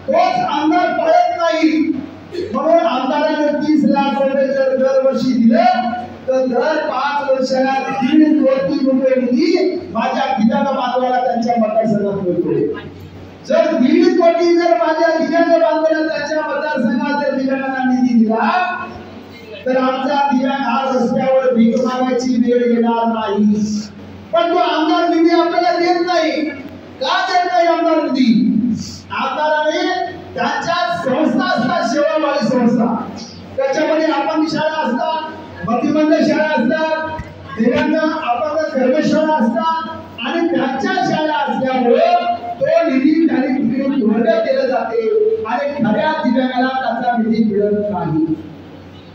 तोच आमदार पळत नाही, म्हणून आमदाराने 30 लाख रुपये जर दरवर्षी दिले तर दर 5 वर्षाला 1.5 कोटी रुपये निधी माझ्या दिव्यांग बांधवाला त्यांच्या मतदारसंघात मिळतो. जर 1.5 कोटी जर माझ्या दिव्यांग बांधवाला त्यांच्या मतदारसंघात जर दिव्यांगांना निधी दिला तर आमचा दिव्यांग हा रस्त्यावर भीक मागायची वेळ येणार नाही. पण तो आमदार निधी आपल्याला देत नाही. का देत नाही आमदार निधी? आमदाराने त्यांच्या संस्था असतात, सेवाभावी संस्था, त्याच्यामध्ये अपंग शाळा असतात, मतिमंद शाळा असतात, दिव्यांग अपंग धर्मशाळा असतात आणि त्यांच्या शाळा असल्यामुळे तो निधी त्यांनी तिकडे वर्ग केला जाते आणि खऱ्या दिव्यांगाला त्याचा निधी मिळत नाही.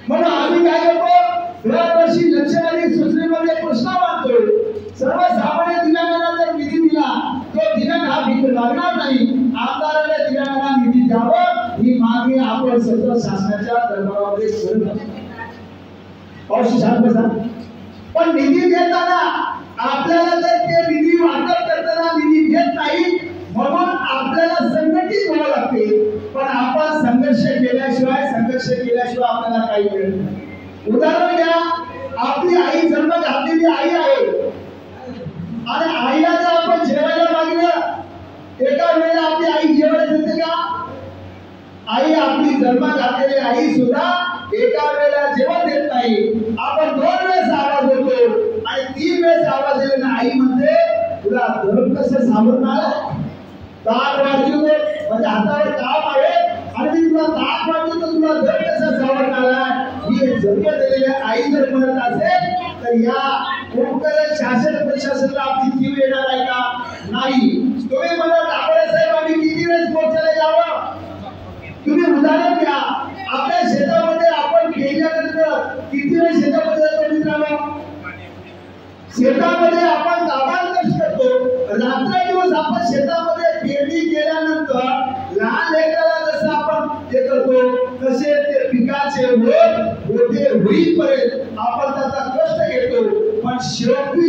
म्हणून आम्ही काय करतो, दरवर्षी लक्षणारी सूचनेमध्ये प्रश्न मांडतो, सर्वसामान्य दिव्यांगांना जर निधी दिला तो दिव्यांग हा भीक लागणार नाही, आमदाराला दिव्यांगांना निधी द्यावं ही मागणी आपण सतत शासनाच्या दरबारामध्ये करत असतो. पण निधी देताना आपल्याला जर ते निधी वाटप करताना निधी देत नाही, म्हणून आपल्याला संघटित व्हावं लागते. पण आपण संघर्ष केल्याशिवाय आपल्याला काही मिळत नाही. उदाहरण घ्या, आपली आई जन्म घातलेली आई आहे आणि आईला जर आपण जेवायला मागितलं एका वेळेला आपली आई जेवायला देते का? आई आपली जन्म घातलेली आई सुद्धा एका वेळेला जेवण देत नाही. आपण 2 वेळेस आवाज देतो आणि 3 वेळेस आवाज दिल्याने आई म्हणते तुला धर्म कसं सावरणार, ताट वाजू दे म्हणजे हातावर काम आहे आणि मी तुला ताट वाजू तर तुला धर्म कसं सावरणार आहे. ही जन्म दिलेली आई जर म्हणत असेल तर या उपकरण शासन प्रशासनाला आपली जीव येणार आहे का? नाही. तुम्ही मला डाबळे साहेब आम्ही किती वेळेस पोहोचायला जावं? तुम्ही उदाहरण घ्या, आपल्या शेतामध्ये आपण केल्यानंतर किती वेळ शेतामध्ये जातो मित्रांनो? शेतामध्ये आपण काबाड कष्ट करतो, रात्रदिवस आपण शेतामध्ये पेरणी केल्यानंतर लहान लेकराला जसं आपण ते करतो तसे ते पिकाचे मोठे होईपर्यंत आपण त्याचा कष्ट घेतो. पण शेवटी